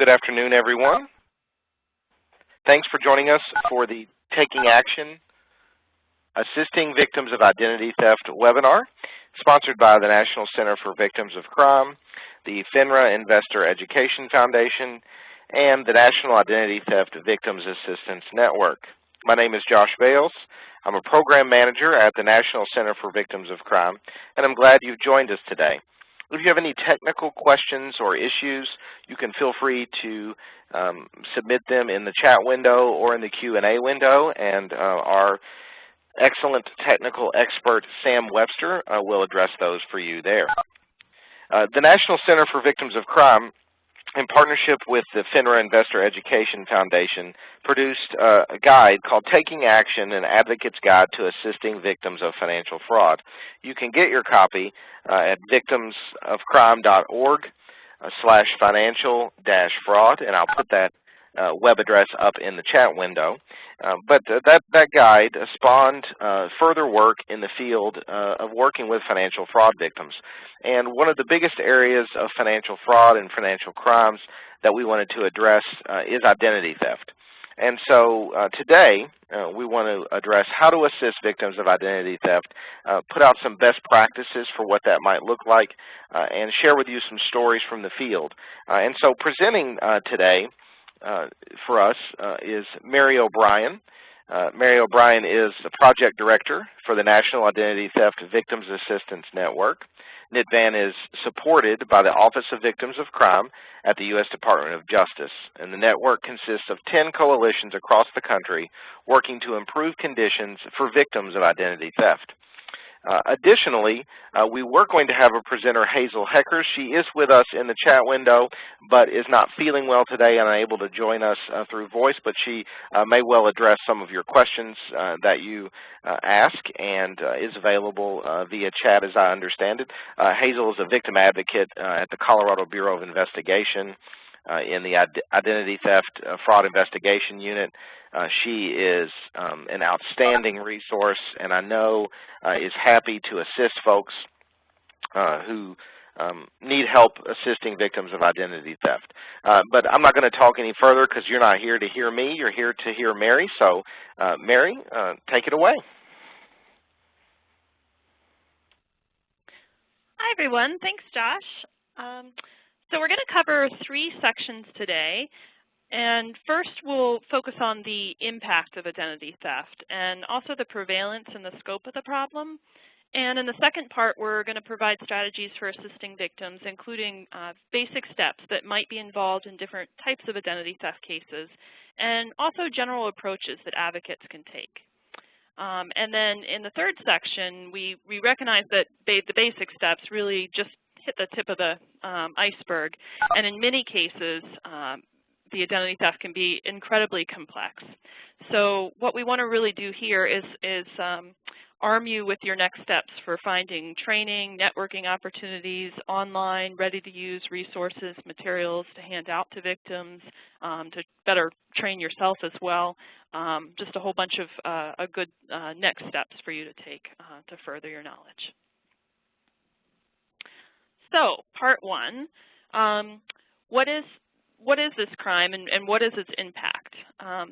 Good afternoon, everyone. Thanks for joining us for the Taking Action, Assisting Victims of Identity Theft webinar, sponsored by the National Center for Victims of Crime, the FINRA Investor Education Foundation, and the National Identity Theft Victims Assistance Network. My name is Josh Bales. I'm a program manager at the National Center for Victims of Crime, and I'm glad you've joined us today. If you have any technical questions or issues, you can feel free to submit them in the chat window or in the Q&A window, and our excellent technical expert, Sam Webster, will address those for you there. The National Center for Victims of Crime, in partnership with the FINRA Investor Education Foundation, produced a guide called Taking Action, an Advocate's Guide to Assisting Victims of Financial Fraud. You can get your copy at victimsofcrime.org/financial-fraud, and I'll put that web address up in the chat window. But that guide spawned further work in the field of working with financial fraud victims. And one of the biggest areas of financial fraud and financial crimes that we wanted to address is identity theft. And so today we want to address how to assist victims of identity theft, put out some best practices for what that might look like, and share with you some stories from the field. And so presenting today for us is Mary O'Brien. Mary O'Brien is the Project Director for the National Identity Theft Victims Assistance Network. NITVAN is supported by the Office of Victims of Crime at the U.S. Department of Justice, and the network consists of 10 coalitions across the country working to improve conditions for victims of identity theft. Additionally, we were going to have a presenter, Hazel Heckers. She is with us in the chat window, but is not feeling well today and unable to join us through voice, but she may well address some of your questions that you ask, and is available via chat as I understand it. Hazel is a victim advocate at the Colorado Bureau of Investigation in the Identity Theft Fraud Investigation Unit. She is an outstanding resource, and I know is happy to assist folks who need help assisting victims of identity theft. But I'm not going to talk any further because you're not here to hear me. You're here to hear Mary. So, Mary, take it away. Hi, everyone. Thanks, Josh. So we're going to cover 3 sections today. And first, we'll focus on the impact of identity theft and also the prevalence and the scope of the problem. And in the second part, we're going to provide strategies for assisting victims, including basic steps that might be involved in different types of identity theft cases, and also general approaches that advocates can take. And then in the third section, we recognize that the basic steps really just hit the tip of the iceberg, and in many cases, the identity theft can be incredibly complex. So what we want to really do here is arm you with your next steps for finding training, networking opportunities, online, ready-to-use resources, materials to hand out to victims, to better train yourself as well. Just a whole bunch of good next steps for you to take to further your knowledge. So, part 1, what is this crime and what is its impact?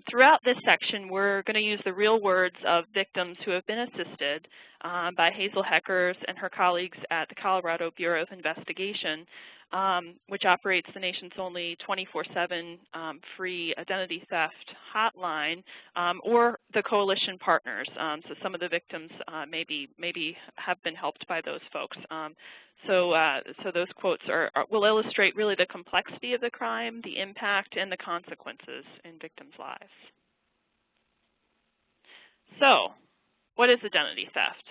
Throughout this section, we're going to use the real words of victims who have been assisted by Hazel Heckers and her colleagues at the Colorado Bureau of Investigation, which operates the nation's only 24/7 free identity theft hotline, or the coalition partners. So some of the victims maybe have been helped by those folks. So those quotes will illustrate really the complexity of the crime, the impact, and the consequences in victims' lives. So, what is identity theft?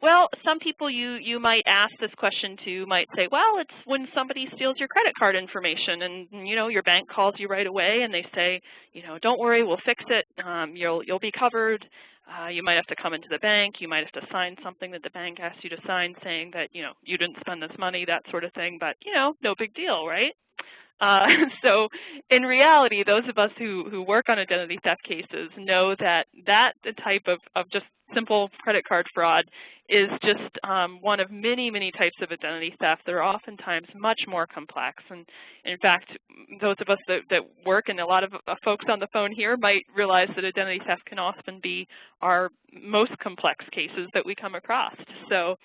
Well, some people you might ask this question to might say, well, it's when somebody steals your credit card information, and your bank calls you right away and they say, don't worry, we'll fix it. You'll be covered. You might have to come into the bank. You might have to sign something that the bank asks you to sign, saying that you didn't spend this money, that sort of thing. But no big deal, right? So in reality, those of us who work on identity theft cases know that type of just simple credit card fraud is just one of many, many types of identity theft that are oftentimes much more complex. And in fact, those of us that work, and a lot of folks on the phone here might realize that identity theft can often be our most complex cases that we come across. So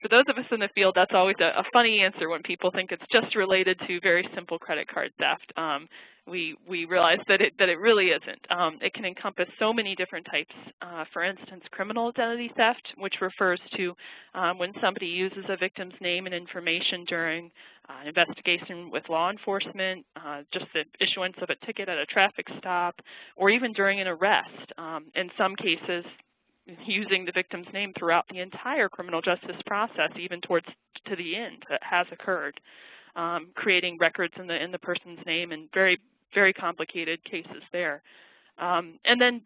for those of us in the field, that's always a funny answer when people think it's just related to very simple credit card theft. We realize that it really isn't. It can encompass so many different types. For instance, criminal identity theft, which refers to when somebody uses a victim's name and information during an investigation with law enforcement, just the issuance of a ticket at a traffic stop, or even during an arrest. In some cases, using the victim's name throughout the entire criminal justice process, even towards to the end, that has occurred, creating records in the person's name, and very, very complicated cases there. And then,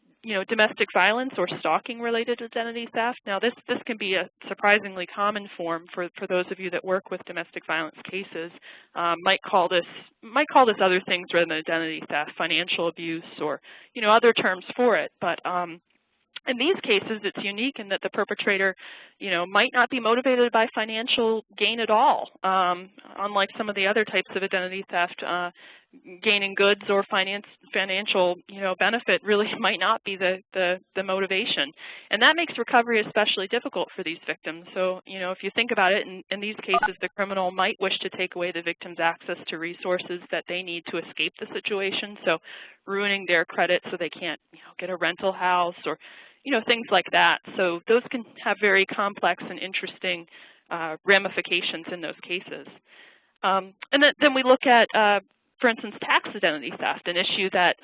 domestic violence or stalking-related identity theft. Now, this can be a surprisingly common form for those of you that work with domestic violence cases. Might call this other things rather than identity theft, financial abuse, or other terms for it, but in these cases, it's unique in that the perpetrator, might not be motivated by financial gain at all. Unlike some of the other types of identity theft, gaining goods or financial, benefit really might not be the motivation. And that makes recovery especially difficult for these victims. So, if you think about it, in these cases, the criminal might wish to take away the victim's access to resources that they need to escape the situation. So, ruining their credit so they can't, get a rental house, or things like that. So those can have very complex and interesting ramifications in those cases. And then we look at, for instance, tax identity theft, an issue that,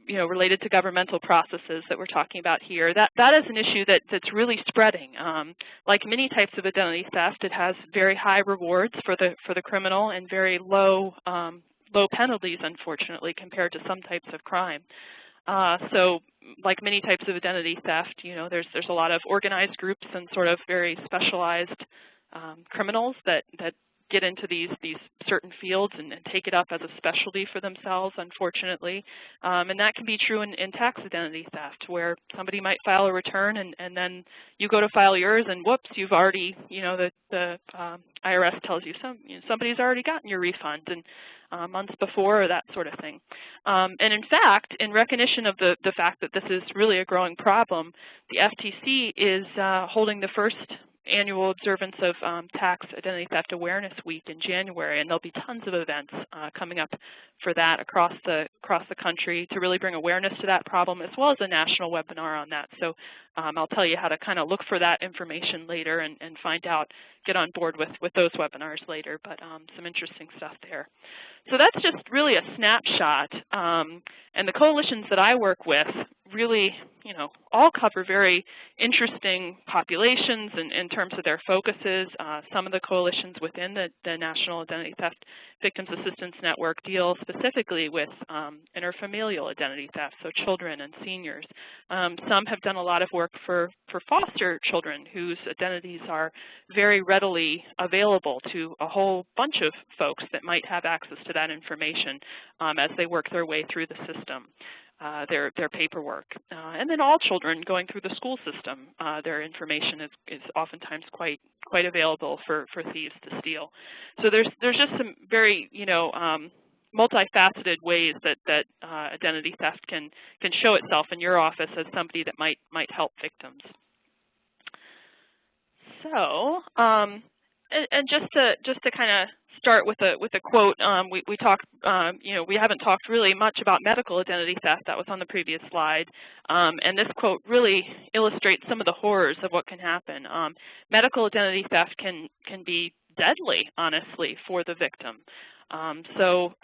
related to governmental processes that we're talking about here. That is an issue that's really spreading. Like many types of identity theft, it has very high rewards for the criminal and very low penalties, unfortunately, compared to some types of crime. So like many types of identity theft, there's a lot of organized groups and sort of very specialized criminals that get into these certain fields and take it up as a specialty for themselves, unfortunately. And that can be true in tax identity theft, where somebody might file a return and then you go to file yours and whoops, you've already, the IRS tells you somebody's already gotten your refund and months before, or that sort of thing. And in fact, in recognition of the fact that this is really a growing problem, the FTC is holding the first annual observance of Tax Identity Theft Awareness Week in January, and there'll be tons of events coming up for that across the country to really bring awareness to that problem, as well as a national webinar on that. So I'll tell you how to kind of look for that information later and find out, get on board with those webinars later, but some interesting stuff there. So that's just really a snapshot, and the coalitions that I work with really, all cover very interesting populations in terms of their focuses. Some of the coalitions within the National Identity Theft Victims Assistance Network deal specifically with interfamilial identity theft, so children and seniors. Some have done a lot of work for foster children whose identities are very readily available to a whole bunch of folks that might have access to that information as they work their way through the system. Their paperwork, and then all children going through the school system, their information is oftentimes quite available for thieves to steal. So there's just some very multifaceted ways that identity theft can show itself in your office as somebody that might help victims. So and just to kind of start with a quote. We talked, we haven't talked really much about medical identity theft. That was on the previous slide. And this quote really illustrates some of the horrors of what can happen. Medical identity theft can be deadly, honestly, for the victim. So,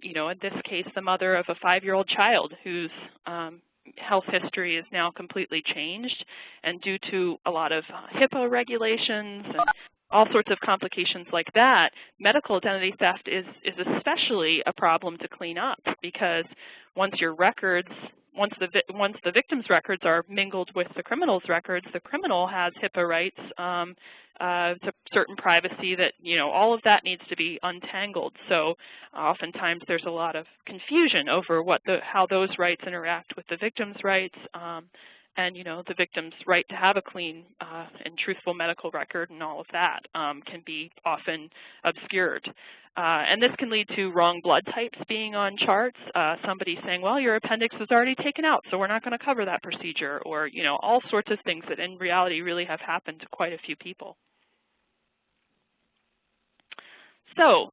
in this case, the mother of a 5-year-old child whose health history is now completely changed, and due to a lot of HIPAA regulations and all sorts of complications like that, medical identity theft is especially a problem to clean up, because once your records once the victim's records are mingled with the criminal's records, the criminal has HIPAA rights to certain privacy that, all of that needs to be untangled. So oftentimes there's a lot of confusion over how those rights interact with the victim's rights, and the victim's right to have a clean and truthful medical record and all of that can be often obscured. And this can lead to wrong blood types being on charts. Somebody saying, well, your appendix was already taken out, so we're not going to cover that procedure, or all sorts of things that in reality really have happened to quite a few people. So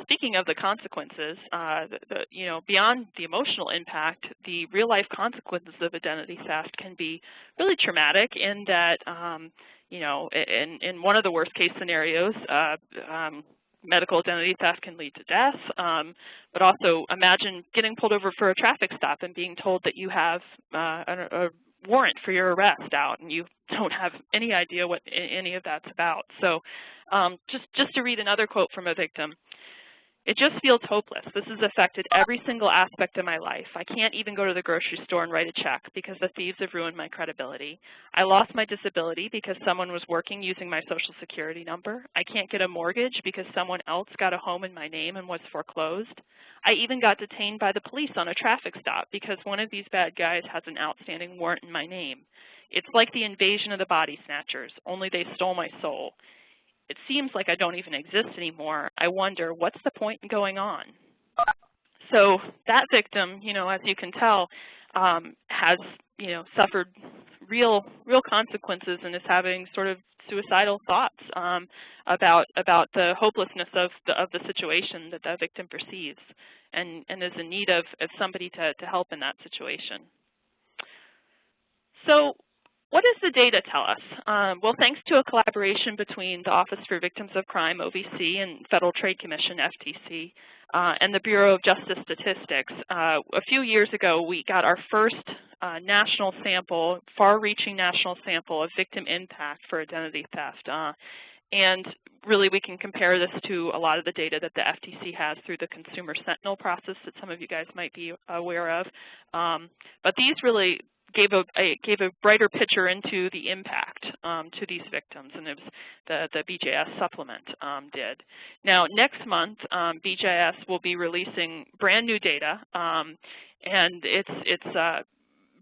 speaking of the consequences, beyond the emotional impact, the real-life consequences of identity theft can be really traumatic in that, in one of the worst-case scenarios, medical identity theft can lead to death, but also imagine getting pulled over for a traffic stop and being told that you have a warrant for your arrest out and you don't have any idea what any of that's about. So just to read another quote from a victim. It just feels hopeless. This has affected every single aspect of my life. I can't even go to the grocery store and write a check because the thieves have ruined my credibility. I lost my disability because someone was working using my social security number. I can't get a mortgage because someone else got a home in my name and was foreclosed. I even got detained by the police on a traffic stop because one of these bad guys has an outstanding warrant in my name. It's like the invasion of the body snatchers, only they stole my soul. It seems like I don't even exist anymore. I wonder, what's the point in going on? So that victim, as you can tell, has, suffered real consequences and is having sort of suicidal thoughts about the hopelessness of the situation that the victim perceives, and is in need of somebody to help in that situation. So what does the data tell us? Well, thanks to a collaboration between the Office for Victims of Crime, OVC, and Federal Trade Commission, FTC, and the Bureau of Justice Statistics, a few years ago we got our first national sample, far-reaching national sample of victim impact for identity theft. And really we can compare this to a lot of the data that the FTC has through the Consumer Sentinel process that some of you guys might be aware of. But these really gave a brighter picture into the impact to these victims, and it was the BJS supplement did. Now, next month, BJS will be releasing brand new data, and it's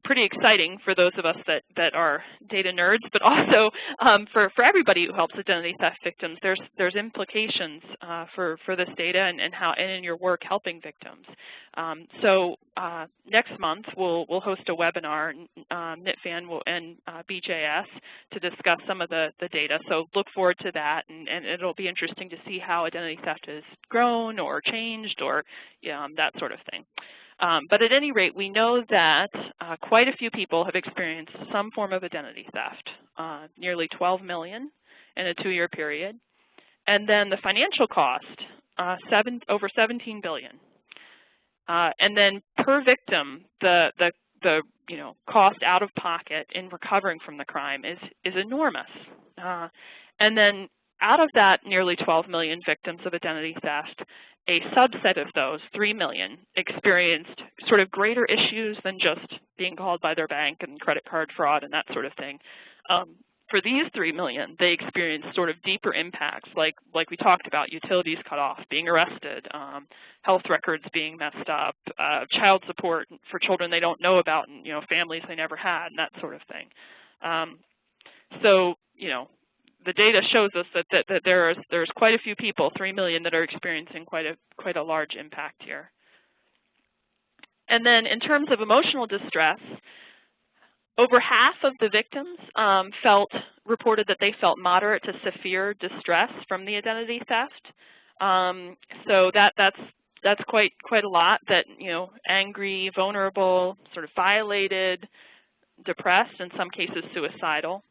pretty exciting for those of us that are data nerds, but also for everybody who helps identity theft victims. There's implications for this data and in your work helping victims. So next month we'll host a webinar, NITFAN and BJS, to discuss some of the data. So look forward to that, and it'll be interesting to see how identity theft has grown or changed or that sort of thing. But at any rate, we know that quite a few people have experienced some form of identity theft, nearly 12 million in a 2-year period. And then the financial cost, over 17 billion. And then per victim, the cost out of pocket in recovering from the crime is enormous. And then out of that nearly 12 million victims of identity theft, a subset of those, 3 million, experienced sort of greater issues than just being called by their bank and credit card fraud and that sort of thing. For these 3 million, they experienced sort of deeper impacts, like we talked about, utilities cut off, being arrested, health records being messed up, child support for children they don't know about, and families they never had, and that sort of thing. So the data shows us that there's quite a few people, 3 million, that are experiencing quite a large impact here. And then in terms of emotional distress, over half of the victims reported that they felt moderate to severe distress from the identity theft. So that's quite a lot. That angry, vulnerable, sort of violated, depressed, in some cases suicidal.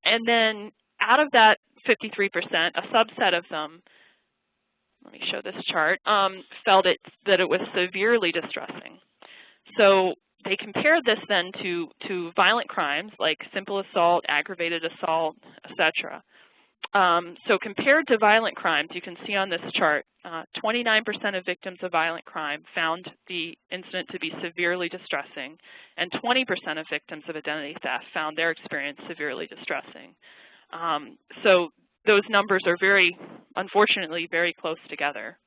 And then out of that 53%, a subset of them, let me show this chart, felt that it was severely distressing. So they compared this then to violent crimes like simple assault, aggravated assault, etc. So compared to violent crimes, you can see on this chart, 29% of victims of violent crime found the incident to be severely distressing, and 20% of victims of identity theft found their experience severely distressing. So those numbers are unfortunately, very close together.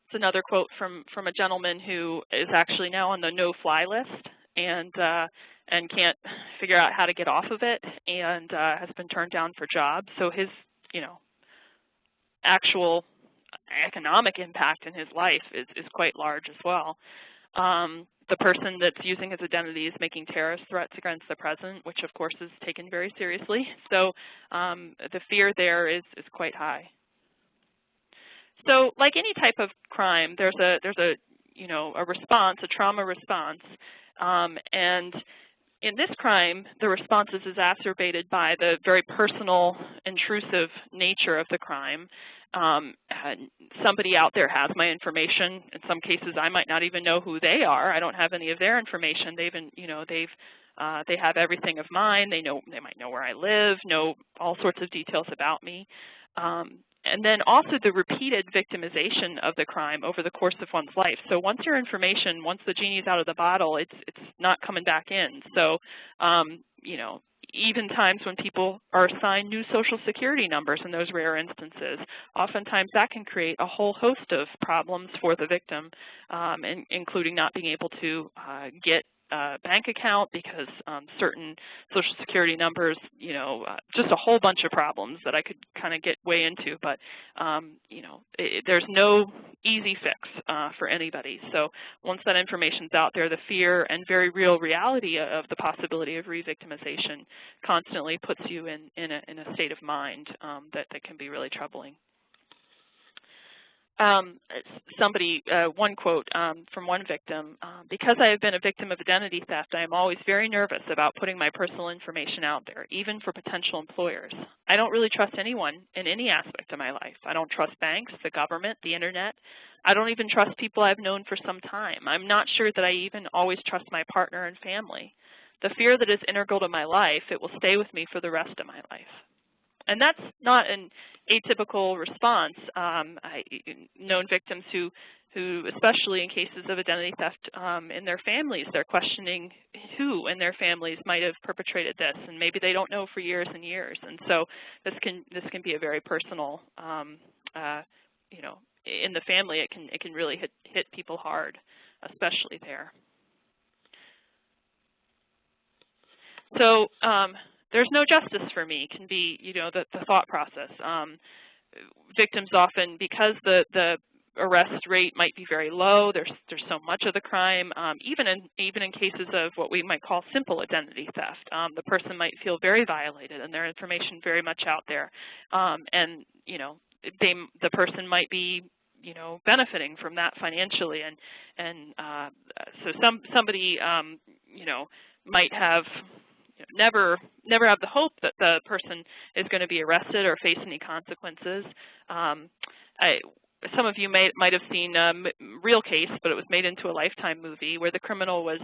It's another quote from a gentleman who is actually now on the no-fly list and can't figure out how to get off of it, and has been turned down for jobs. So his, actual economic impact in his life is quite large as well. The person that's using his identity is making terrorist threats against the president, which of course is taken very seriously. So the fear there is quite high. So like any type of crime, there's a response, a trauma response, and in this crime, the response is exacerbated by the very personal, intrusive nature of the crime. Somebody out there has my information. In some cases, I might not even know who they are. I don't have any of their information. They have everything of mine. They might know where I live, know all sorts of details about me. And then also the repeated victimization of the crime over the course of one's life. So once once the genie's out of the bottle, it's not coming back in. So, even times when people are assigned new Social Security numbers in those rare instances, oftentimes that can create a whole host of problems for the victim, including not being able to get a bank account because certain Social Security numbers, just a whole bunch of problems that I could kind of get way into, but there's no easy fix for anybody. So once that information's out there, the fear and very real reality of the possibility of re-victimization constantly puts you in a state of mind that can be really troubling. One quote from one victim, because I have been a victim of identity theft, I am always very nervous about putting my personal information out there, even for potential employers. I don't really trust anyone in any aspect of my life. I don't trust banks, the government, the internet. I don't even trust people I've known for some time. I'm not sure that I even always trust my partner and family. The fear that is integral to my life, it will stay with me for the rest of my life. And that's not an atypical response. I've known victims who, especially in cases of identity theft in their families, they're questioning who in their families might have perpetrated this, and maybe they don't know for years and years. And so this can be a very personal, in the family, it can really hit people hard, especially there. So there's no justice for me can be, the thought process. Victims often, because the arrest rate might be very low, there's so much of the crime, even in cases of what we might call simple identity theft, the person might feel very violated and their information very much out there, and the person might be benefiting from that financially, and so somebody might have never have the hope that the person is going to be arrested or face any consequences. Some of you might have seen Real Case, but it was made into a Lifetime movie where the criminal was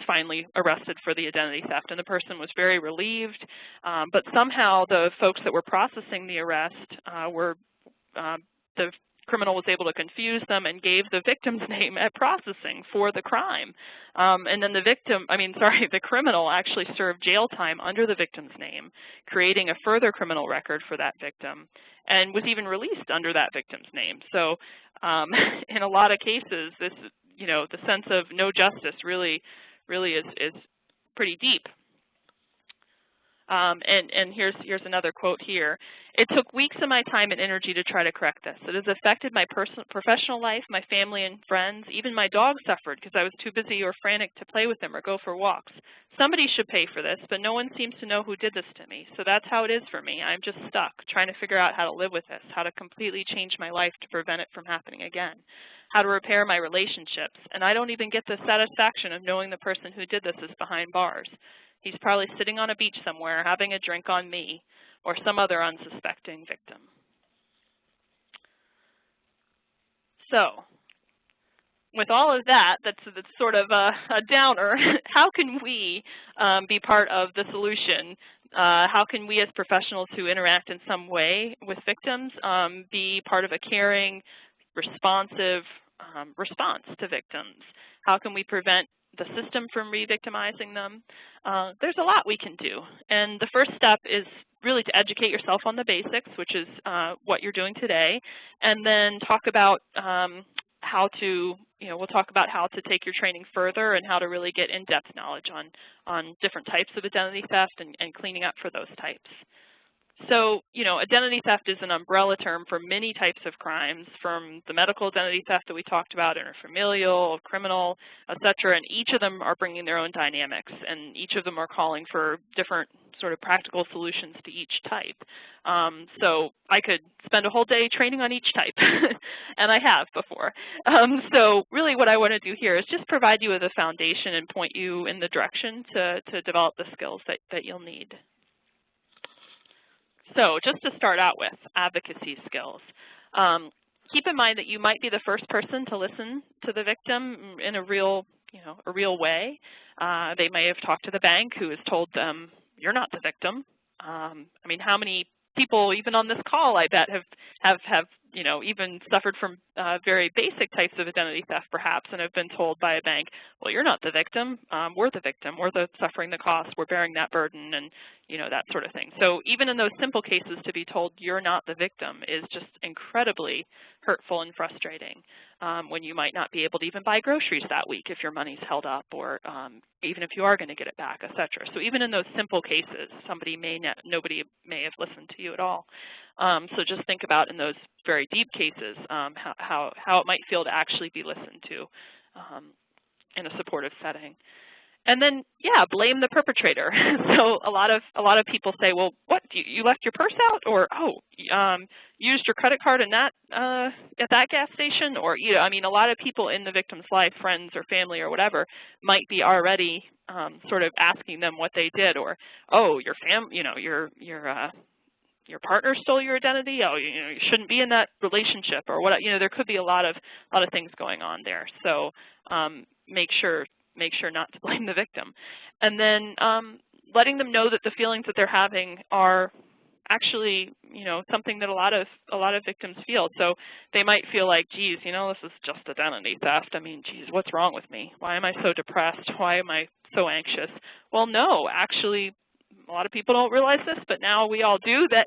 finally arrested for the identity theft, and the person was very relieved. But somehow the folks that were processing the arrest the criminal was able to confuse them and gave the victim's name at processing for the crime. And then the criminal actually served jail time under the victim's name, creating a further criminal record for that victim, and was even released under that victim's name. So in a lot of cases, this, the sense of no justice really is pretty deep. And here's another quote here. It took weeks of my time and energy to try to correct this. It has affected my professional life, my family and friends. Even my dog suffered because I was too busy or frantic to play with him or go for walks. Somebody should pay for this, but no one seems to know who did this to me. So that's how it is for me. I'm just stuck trying to figure out how to live with this, how to completely change my life to prevent it from happening again, how to repair my relationships. And I don't even get the satisfaction of knowing the person who did this is behind bars. He's probably sitting on a beach somewhere having a drink on me or some other unsuspecting victim. So with all of that, that's sort of a downer. How can we be part of the solution How can we as professionals who interact in some way with victims be part of a caring, responsive response to victims? How can we prevent the system from re-victimizing them? There's a lot we can do. And the first step is really to educate yourself on the basics, which is what you're doing today, and then talk about how to, we'll talk about how to take your training further and how to really get in-depth knowledge on different types of identity theft and cleaning up for those types. So, identity theft is an umbrella term for many types of crimes, from the medical identity theft that we talked about, interfamilial, criminal, et cetera, and each of them are bringing their own dynamics, and each of them are calling for different sort of practical solutions to each type. So I could spend a whole day training on each type, and I have before. So really what I want to do here is just provide you with a foundation and point you in the direction to develop the skills that you'll need. So just to start out with, advocacy skills. Keep in mind that you might be the first person to listen to the victim in a real way. They may have talked to the bank who has told them, you're not the victim. I mean, how many people, even on this call, I bet have even suffered from very basic types of identity theft, perhaps, and have been told by a bank, well, you're not the victim. We're the victim. We're suffering the cost. We're bearing that burden, and that sort of thing. So even in those simple cases, to be told you're not the victim is just incredibly hurtful and frustrating, when you might not be able to even buy groceries that week if your money's held up, or even if you are going to get it back, et cetera. So even in those simple cases, nobody may have listened to you at all. So just think about in those very deep cases how it might feel to actually be listened to in a supportive setting. And then, yeah, blame the perpetrator. So a lot of people say, well, what, you left your purse out, or used your credit card in that at that gas station, or I mean, a lot of people in the victim's life, friends or family or whatever, might be already sort of asking them what they did, or your partner stole your identity. Oh, you shouldn't be in that relationship, or what? There could be a lot of things going on there. So make sure not to blame the victim, and then letting them know that the feelings that they're having are actually something that a lot of victims feel. So they might feel like, geez, this is just identity theft. I mean, geez, what's wrong with me? Why am I so depressed? Why am I so anxious? Well, no, actually, a lot of people don't realize this, but now we all do, that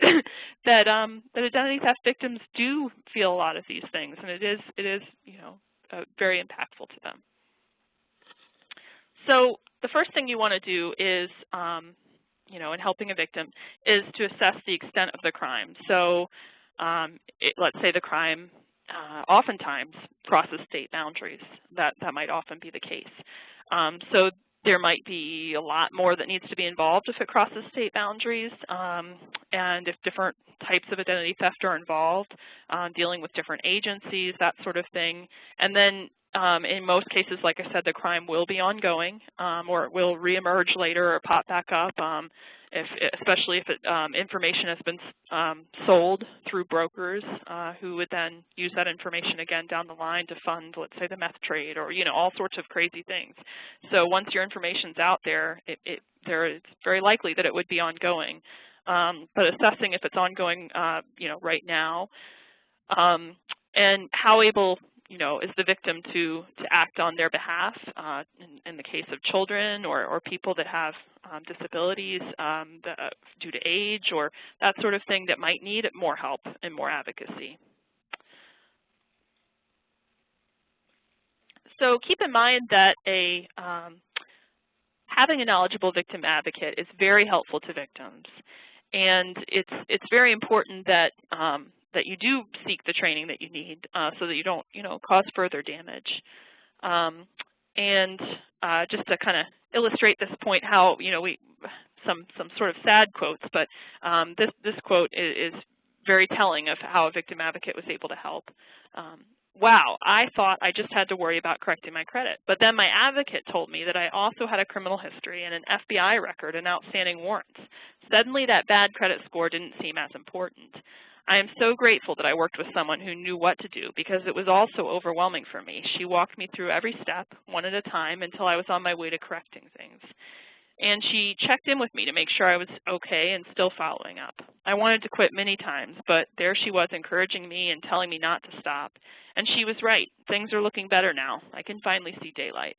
identity theft victims do feel a lot of these things, and it is very impactful to them. So the first thing you want to do is, in helping a victim, is to assess the extent of the crime. So let's say the crime oftentimes crosses state boundaries. That might often be the case. So there might be a lot more that needs to be involved if it crosses state boundaries, and if different types of identity theft are involved, dealing with different agencies, that sort of thing. And then in most cases, like I said, the crime will be ongoing, or it will reemerge later or pop back up, especially if information has been sold through brokers who would then use that information again down the line to fund, let's say, the meth trade, or all sorts of crazy things. So once your information's out there, it's very likely that it would be ongoing. But assessing if it's ongoing, right now, and how able is the victim to act on their behalf in the case of children or people that have disabilities due to age or that sort of thing that might need more help and more advocacy. So keep in mind that having a knowledgeable victim advocate is very helpful to victims, and it's very important that that you do seek the training that you need so that you don't, cause further damage. And just to kind of illustrate this point, how some sort of sad quotes, but this quote is very telling of how a victim advocate was able to help. Wow, I thought I just had to worry about correcting my credit, but then my advocate told me that I also had a criminal history and an FBI record and outstanding warrants. Suddenly that bad credit score didn't seem as important. I am so grateful that I worked with someone who knew what to do, because it was all so overwhelming for me. She walked me through every step, one at a time, until I was on my way to correcting things. and she checked in with me to make sure I was okay and still following up. I wanted to quit many times, but there she was encouraging me and telling me not to stop. And she was right. Things are looking better now. I can finally see daylight.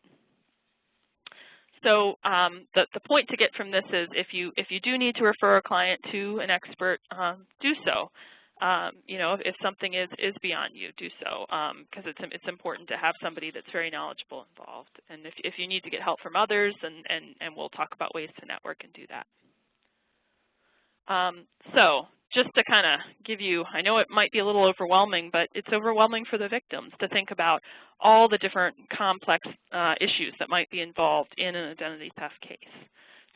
So the point to get from this is if you do need to refer a client to an expert, do so. You know, if something is beyond you, do so, because it's important to have somebody that's very knowledgeable involved. And if you need to get help from others, and we'll talk about ways to network and do that. So just to kind of give you, I know it might be a little overwhelming, but it's overwhelming for the victims to think about all the different complex issues that might be involved in an identity theft case.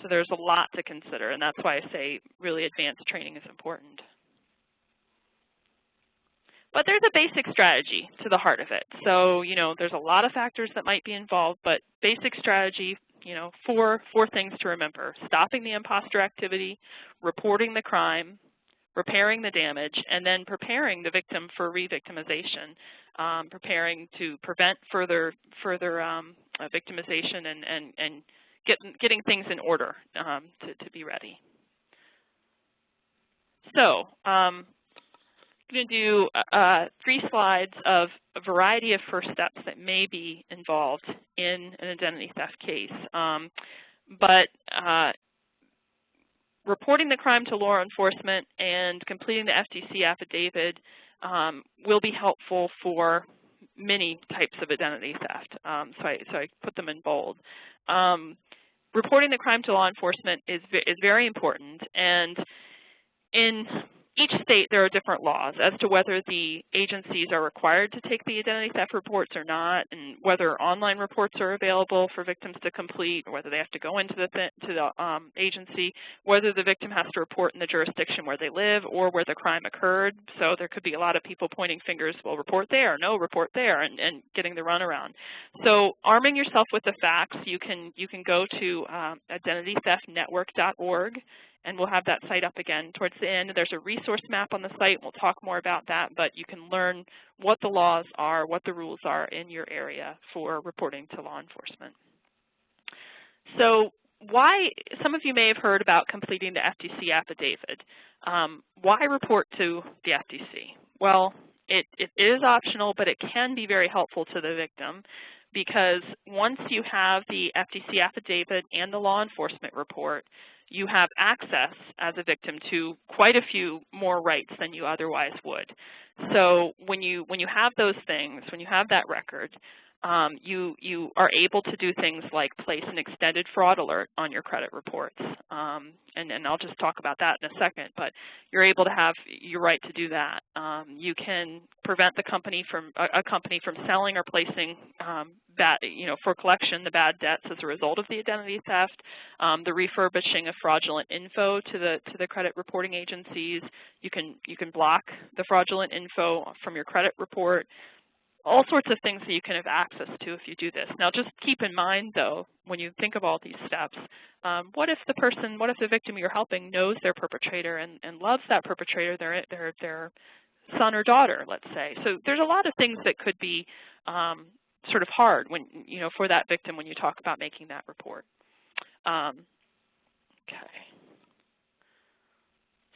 So there's a lot to consider, and that's why I say really advanced training is important. But there's a basic strategy to the heart of it. So, you know, there's a lot of factors that might be involved, but basic strategy, you know, four things to remember: stopping the imposter activity, reporting the crime, repairing the damage, and then preparing the victim for re-victimization, preparing to prevent further victimization and getting things in order to be ready. So, I'm going to do 3 slides of a variety of first steps that may be involved in an identity theft case. But reporting the crime to law enforcement and completing the FTC affidavit will be helpful for many types of identity theft. So I put them in bold. Reporting the crime to law enforcement is very important, and in each state there are different laws as to whether the agencies are required to take the identity theft reports or not, and whether online reports are available for victims to complete, or whether they have to go into the agency, whether the victim has to report in the jurisdiction where they live or where the crime occurred. So there could be a lot of people pointing fingers, well, report there, no, report there, and getting the runaround. So arming yourself with the facts, you can go to identitytheftnetwork.org, and we'll have that site up again towards the end. There's a resource map on the site. We'll talk more about that, but you can learn what the laws are, what the rules are in your area for reporting to law enforcement. So why, some of you may have heard about completing the FTC affidavit. Why report to the FTC? Well, it is optional, but it can be very helpful to the victim, because once you have the FTC affidavit and the law enforcement report, you have access as a victim to quite a few more rights than you otherwise would. So when you have those things, when you have that record, you are able to do things like place an extended fraud alert on your credit reports. And I'll just talk about that in a second, but you're able to have your right to do that. You can prevent the company from selling or placing for collection the bad debts as a result of the identity theft, the refurbishing of fraudulent info to the credit reporting agencies. You can block the fraudulent info from your credit report. All sorts of things that you can have access to if you do this. Now, just keep in mind, though, when you think of all these steps, what if the victim you're helping knows their perpetrator and loves that perpetrator, their son or daughter, let's say? So there's a lot of things that could be sort of hard when, for that victim when you talk about making that report. Okay.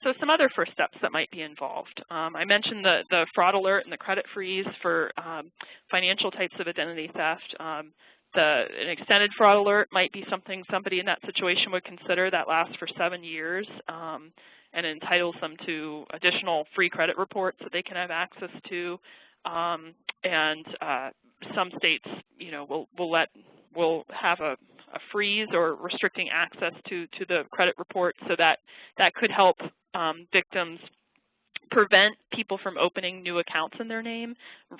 So some other first steps that might be involved. I mentioned the fraud alert and the credit freeze for financial types of identity theft. An extended fraud alert might be something somebody in that situation would consider that lasts for 7 years and entitles them to additional free credit reports that they can have access to. And some states, will have a freeze or restricting access to the credit report, so that could help victims prevent people from opening new accounts in their name,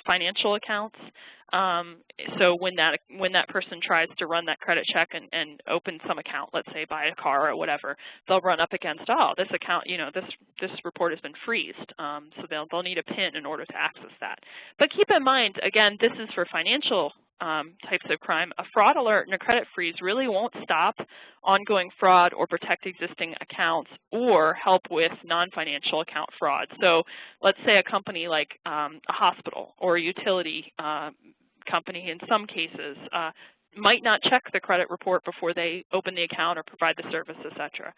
financial accounts. So when that person tries to run that credit check and open some account, let's say buy a car or whatever, they'll run up against, oh, this account, this report has been freezed. So they'll need a PIN in order to access that. But keep in mind, again, this is for financial types of crime. A fraud alert and a credit freeze really won't stop ongoing fraud or protect existing accounts or help with non-financial account fraud. So let's say a company like a hospital or a utility company in some cases, might not check the credit report before they open the account or provide the service, etc.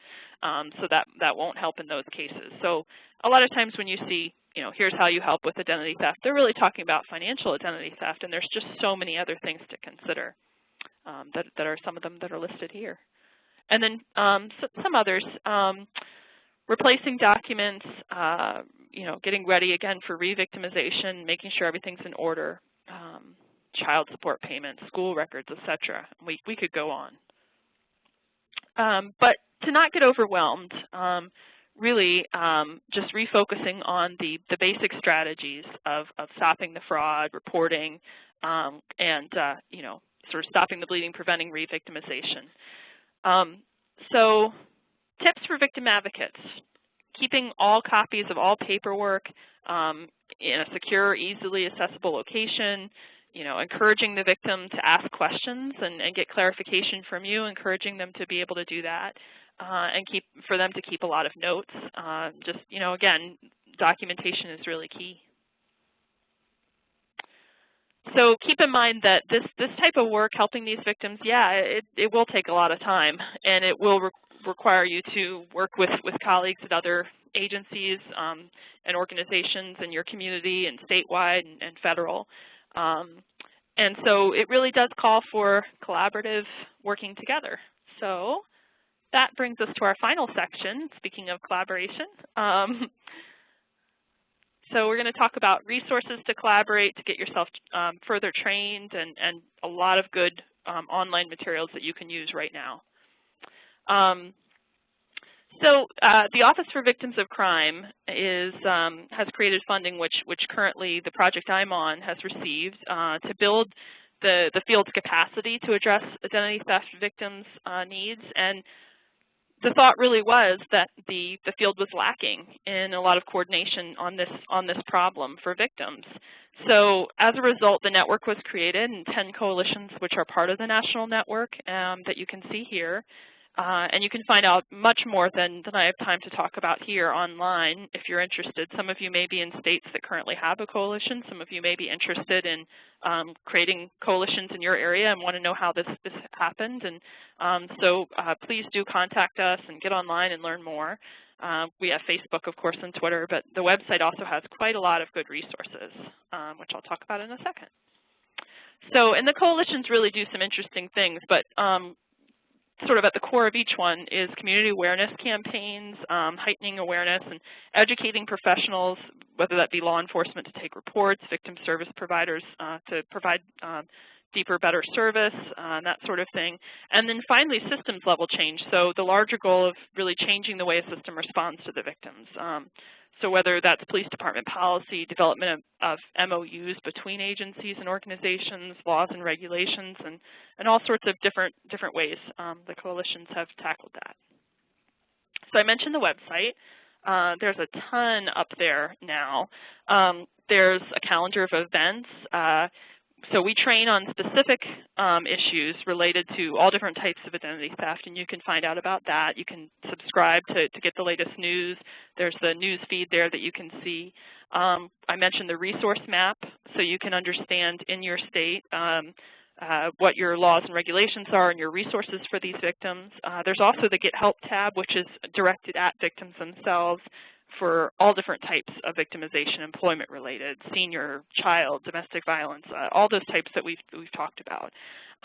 So that won't help in those cases. So a lot of times when you see, here's how you help with identity theft, they're really talking about financial identity theft, and there's just so many other things to consider that are some of them that are listed here. And then some others, replacing documents, getting ready again for re-victimization, making sure everything's in order, child support payments, school records, etc. We could go on. But to not get overwhelmed, really just refocusing on the basic strategies of stopping the fraud, reporting, and sort of stopping the bleeding, preventing re-victimization. So tips for victim advocates: keeping all copies of all paperwork in a secure, easily accessible location, encouraging the victim to ask questions and get clarification from you, encouraging them to be able to do that, and for them to keep a lot of notes. Again, documentation is really key. So keep in mind that this type of work, helping these victims, it will take a lot of time, and it will require you to work with colleagues at other agencies and organizations in your community and statewide and federal. And so it really does call for collaborative working together. So that brings us to our final section, speaking of collaboration. So we're going to talk about resources to collaborate, to get yourself further trained, and a lot of good online materials that you can use right now. So the Office for Victims of Crime has created funding which currently the project I'm on has received to build the field's capacity to address identity theft victims' needs. And the thought really was that the field was lacking in a lot of coordination on this problem for victims. So as a result, the network was created, and 10 coalitions which are part of the national network that you can see here. And you can find out much more than I have time to talk about here online if you're interested. Some of you may be in states that currently have a coalition. Some of you may be interested in creating coalitions in your area and want to know how this happened. And so please do contact us and get online and learn more. We have Facebook, of course, and Twitter, but the website also has quite a lot of good resources, which I'll talk about in a second. So, and the coalitions really do some interesting things, but sort of at the core of each one is community awareness campaigns, heightening awareness, and educating professionals, whether that be law enforcement to take reports, victim service providers to provide deeper, better service, that sort of thing. And then finally, systems level change. So the larger goal of really changing the way a system responds to the victims. So whether that's police department policy, development of MOUs between agencies and organizations, laws and regulations, and all sorts of different ways the coalitions have tackled that. So I mentioned the website. There's a ton up there now. There's a calendar of events. So we train on specific issues related to all different types of identity theft, and you can find out about that. You can subscribe to get the latest news. There's the news feed there that you can see. I mentioned the resource map, so you can understand in your state what your laws and regulations are and your resources for these victims. There's also the Get Help tab, which is directed at victims themselves for all different types of victimization, employment-related, senior, child, domestic violence, all those types that we've talked about.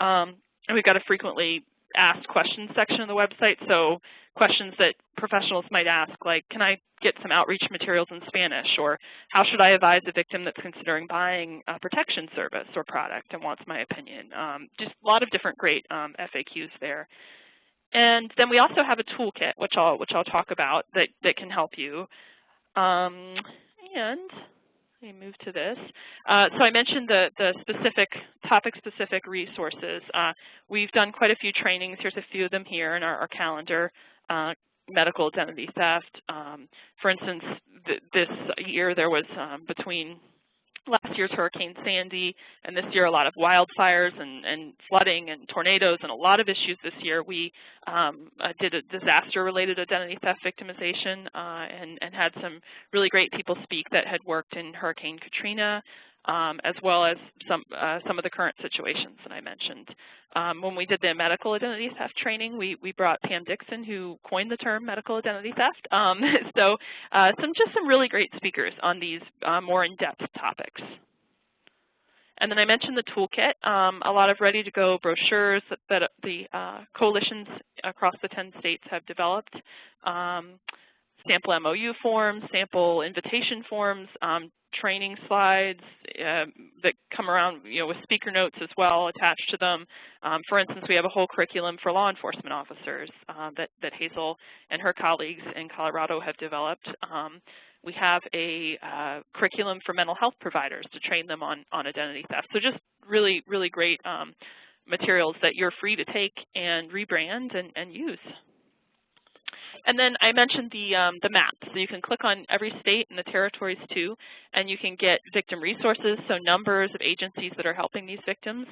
And we've got a frequently asked questions section of the website, so questions that professionals might ask, like, can I get some outreach materials in Spanish, or how should I advise a victim that's considering buying a protection service or product and wants my opinion? Just a lot of different great FAQs there. And then we also have a toolkit, which I'll talk about, that can help you. And let me move to this. So I mentioned the specific, topic-specific resources. We've done quite a few trainings. Here's a few of them here in our calendar. Medical identity theft. For instance, this year there was between last year's Hurricane Sandy and this year a lot of wildfires and flooding and tornadoes and a lot of issues this year. We did a disaster-related identity theft victimization and had some really great people speak that had worked in Hurricane Katrina, as well as some of the current situations that I mentioned. When we did the medical identity theft training, we brought Pam Dixon, who coined the term medical identity theft. So some really great speakers on these more in-depth topics. And then I mentioned the toolkit, a lot of ready-to-go brochures that the coalitions across the 10 states have developed, sample MOU forms, sample invitation forms, training slides that come around, with speaker notes as well attached to them. For instance, we have a whole curriculum for law enforcement officers that Hazel and her colleagues in Colorado have developed. We have a curriculum for mental health providers to train them on identity theft. So just really, really great materials that you're free to take and rebrand and use. And then I mentioned the map. So you can click on every state and the territories too, and you can get victim resources, so numbers of agencies that are helping these victims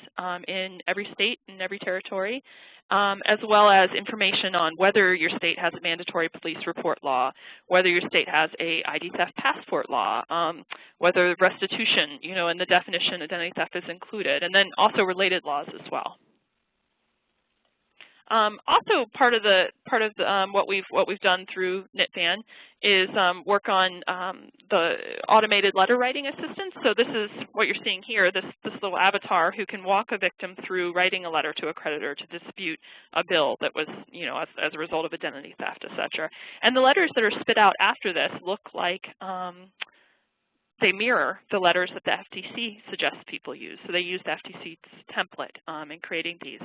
in every state and every territory, as well as information on whether your state has a mandatory police report law, whether your state has a ID theft passport law, whether restitution, in the definition identity theft is included, and then also related laws as well. Also, part of what we've done through NITVAN is work on the automated letter writing assistance. So this is what you're seeing here, this little avatar who can walk a victim through writing a letter to a creditor to dispute a bill that was, as a result of identity theft, etc. And the letters that are spit out after this look like they mirror the letters that the FTC suggests people use. So they use the FTC's template in creating these.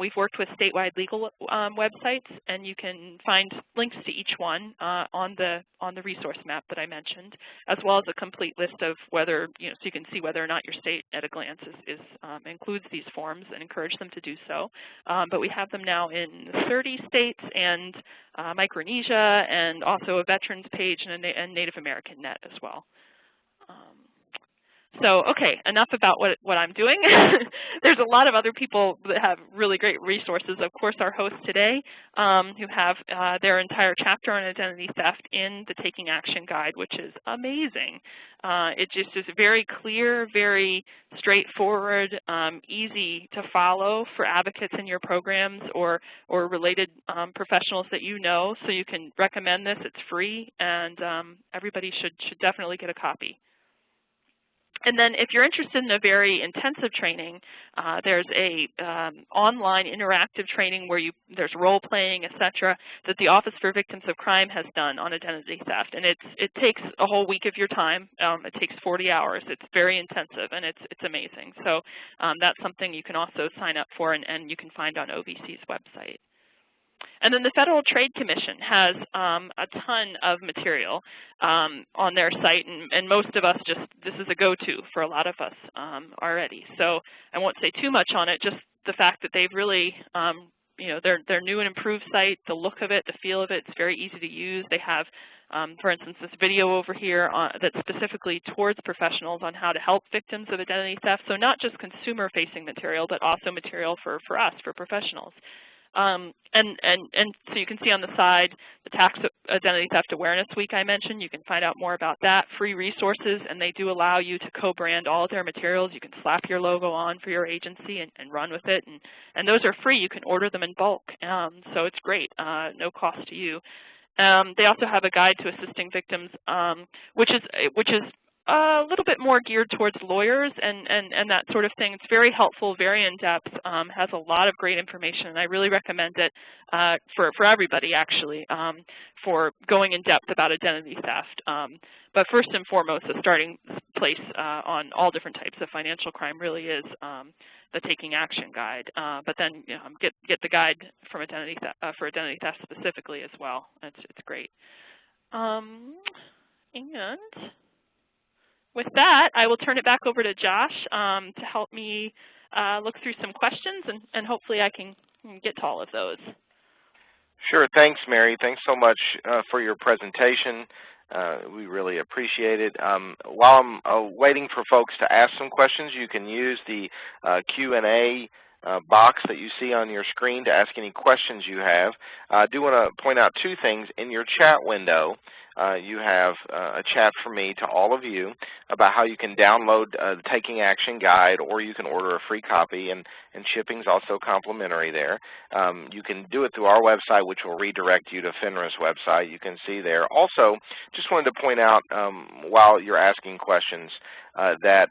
We've worked with statewide legal websites, and you can find links to each one on the resource map that I mentioned, as well as a complete list of whether, so you can see whether or not your state at a glance includes these forms and encourage them to do so. But we have them now in 30 states and Micronesia, and also a veterans page and a Native American net as well. So, okay, enough about what I'm doing. There's a lot of other people that have really great resources. Of course, our hosts today who have their entire chapter on identity theft in the Taking Action Guide, which is amazing. It just is very clear, very straightforward, easy to follow for advocates in your programs or related professionals that you know. So you can recommend this. It's free, and everybody should definitely get a copy. And then if you're interested in a very intensive training, there's a online interactive training where there's role playing, etc., that the Office for Victims of Crime has done on identity theft. And it takes a whole week of your time. It takes 40 hours. It's very intensive, and it's amazing. So that's something you can also sign up for, and you can find on OVC's website. And then the Federal Trade Commission has a ton of material on their site, and most of us this is a go-to for a lot of us already. So I won't say too much on it, just the fact that they've really, their new and improved site, the look of it, the feel of it, it's very easy to use. They have, for instance, this video over here that's specifically towards professionals on how to help victims of identity theft. So not just consumer-facing material, but also material for us, for professionals. And so you can see on the side the Tax Identity Theft Awareness Week I mentioned. You can find out more about that. Free resources, and they do allow you to co-brand all of their materials. You can slap your logo on for your agency and run with it, and those are free. You can order them in bulk, so it's great, no cost to you. They also have a guide to assisting victims, which is a little bit more geared towards lawyers and that sort of thing. It's very helpful, very in-depth, has a lot of great information, and I really recommend it for everybody, actually, for going in-depth about identity theft. But first and foremost, the starting place on all different types of financial crime really is the Taking Action Guide. But then get the guide from identity theft, for identity theft specifically as well. It's great. And with that, I will turn it back over to Josh to help me look through some questions, and hopefully I can get to all of those. Sure. Thanks, Mary. Thanks so much for your presentation. We really appreciate it. While I'm waiting for folks to ask some questions, you can use the Q&A box that you see on your screen to ask any questions you have. I do want to point out two things. In your chat window, you have a chat from me to all of you about how you can download the Taking Action Guide, or you can order a free copy, and shipping is also complimentary there. You can do it through our website, which will redirect you to FINRA's website. You can see there. Also, just wanted to point out while you're asking questions that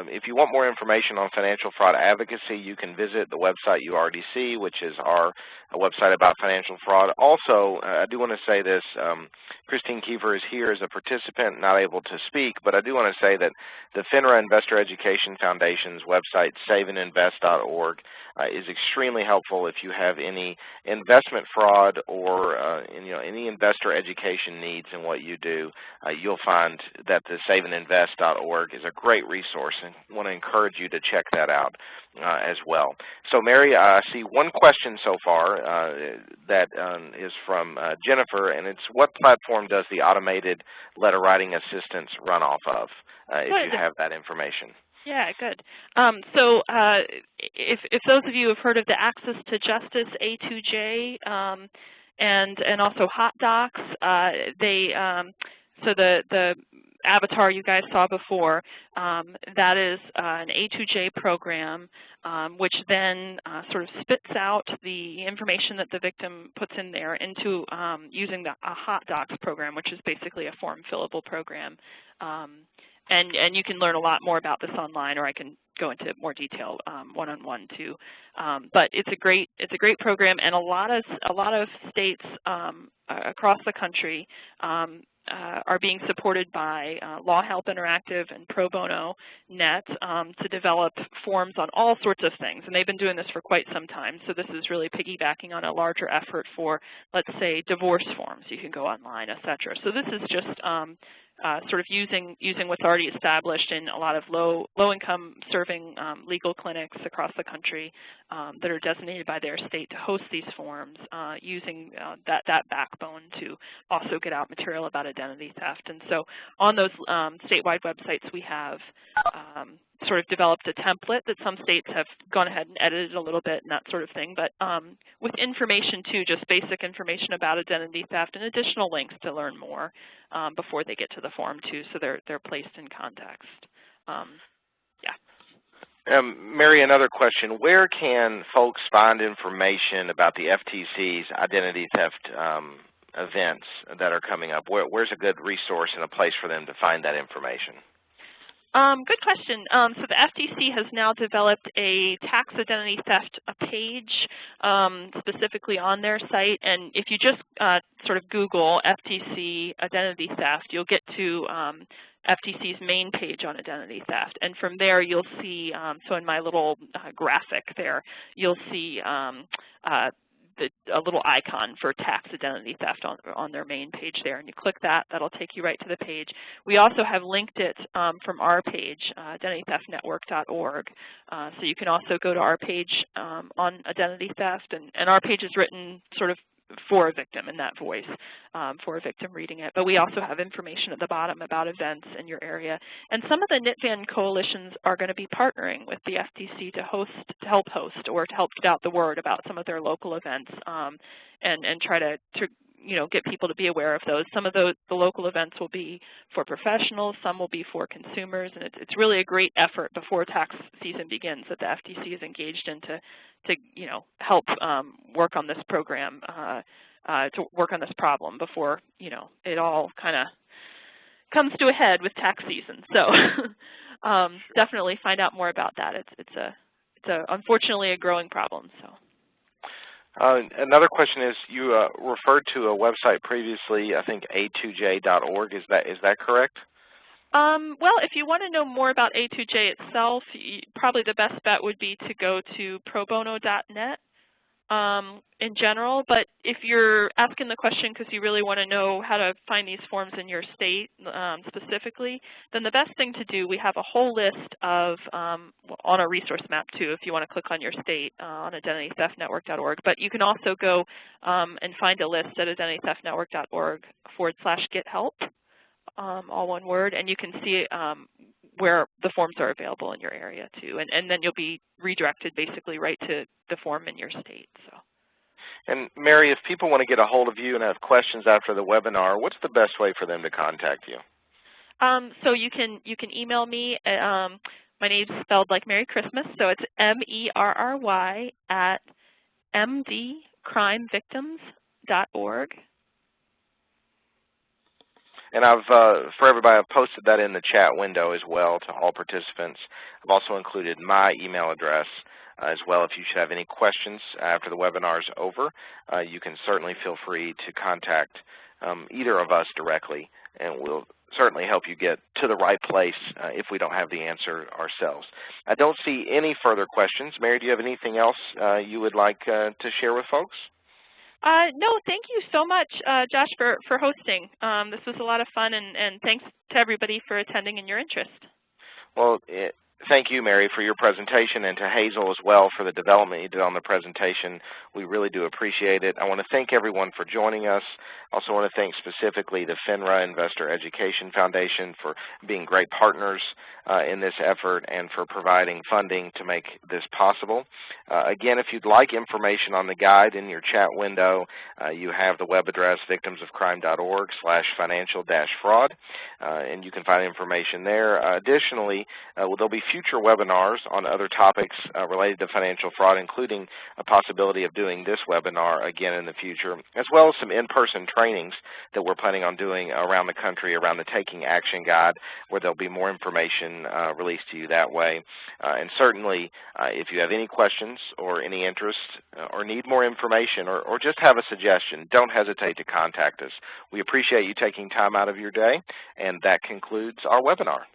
if you want more information on financial fraud advocacy, you can visit the website you already see, which is our website about financial fraud. Also, I do want to say this, Christine Kiefer is here as a participant, not able to speak, but I do want to say that the FINRA Investor Education Foundation's website, saveandinvest.org, is extremely helpful if you have any investment fraud or any investor education needs in what you do. You'll find that the saveandinvest.org is a great resource, and want to encourage you to check that out as well. So Mary, I see one question so far that is from Jennifer, and it's, what platform does the automated letter writing assistance run off of, if you have that information? Yeah, good. So if those of you have heard of the Access to Justice A2J and also Hot Docs, so the avatar you guys saw before, that is an A2J program which then sort of spits out the information that the victim puts in there into using a Hot Docs program, which is basically a form fillable program. And you can learn a lot more about this online, or I can go into more detail one-on-one too. But it's a great program, and a lot of states across the country are being supported by Law Help Interactive and Pro Bono Net to develop forms on all sorts of things, and they've been doing this for quite some time. So this is really piggybacking on a larger effort for, let's say, divorce forms. You can go online, etc. So this is just sort of using what's already established in a lot of low-income serving legal clinics across the country that are designated by their state to host these forms, using that backbone to also get out material about identity theft. And so on those statewide websites, we have sort of developed a template that some states have gone ahead and edited a little bit and that sort of thing, but with information too, just basic information about identity theft and additional links to learn more before they get to the form too, so they're placed in context. Yeah. Mary, another question. Where can folks find information about the FTC's identity theft events that are coming up? Where's a good resource and a place for them to find that information? Good question. So the FTC has now developed a tax identity theft page specifically on their site, and if you just sort of Google FTC identity theft, you'll get to FTC's main page on identity theft, and from there you'll see, so in my little graphic there, you'll see a little icon for tax identity theft on their main page there, and you click that, that'll take you right to the page. We also have linked it from our page, identitytheftnetwork.org, so you can also go to our page on identity theft, and our page is written sort of for a victim in that voice, for a victim reading it. But we also have information at the bottom about events in your area. And some of the NITVAN coalitions are going to be partnering with the FTC to help host or to help get out the word about some of their local events and try to get people to be aware of those. Some of the local events will be for professionals, some will be for consumers, and it's really a great effort before tax season begins that the FTC is engaged in to help work on this program, to work on this problem before it all kind of comes to a head with tax season. So definitely find out more about that. It's unfortunately a growing problem. So. Another question is, you referred to a website previously, I think a2j.org. Is that correct? Well, if you want to know more about A2J itself, probably the best bet would be to go to probono.net in general. But if you're asking the question because you really want to know how to find these forms in your state specifically, then the best thing to do, we have a whole list of, on a resource map too, if you want to click on your state on identitytheftnetwork.org. But you can also go and find a list at identitytheftnetwork.org/get help. All one word, and you can see where the forms are available in your area too, and then you'll be redirected basically right to the form in your state. So. And Mary, if people want to get a hold of you and have questions after the webinar, what's the best way for them to contact you? So you can email me. My name's spelled like Merry Christmas, so it's MERRY at mdcrimevictims.org. And for everybody, I've posted that in the chat window as well to all participants. I've also included my email address as well. If you should have any questions after the webinar is over, you can certainly feel free to contact either of us directly, and we'll certainly help you get to the right place if we don't have the answer ourselves. I don't see any further questions. Mary, do you have anything else you would like to share with folks? No, thank you so much, Josh, for hosting. This was a lot of fun, and thanks to everybody for attending and your interest. Well, thank you, Mary, for your presentation, and to Hazel as well for the development you did on the presentation. We really do appreciate it. I want to thank everyone for joining us. I also want to thank specifically the FINRA Investor Education Foundation for being great partners in this effort and for providing funding to make this possible. Again, if you'd like information on the guide in your chat window, you have the web address victimsofcrime.org/financial-fraud, and you can find information there. Additionally, there'll be future webinars on other topics related to financial fraud, including a possibility of doing this webinar again in the future, as well as some in-person trainings that we're planning on doing around the country around the Taking Action Guide, where there'll be more information released to you that way. And certainly, if you have any questions or any interest or need more information or just have a suggestion, don't hesitate to contact us. We appreciate you taking time out of your day, and that concludes our webinar.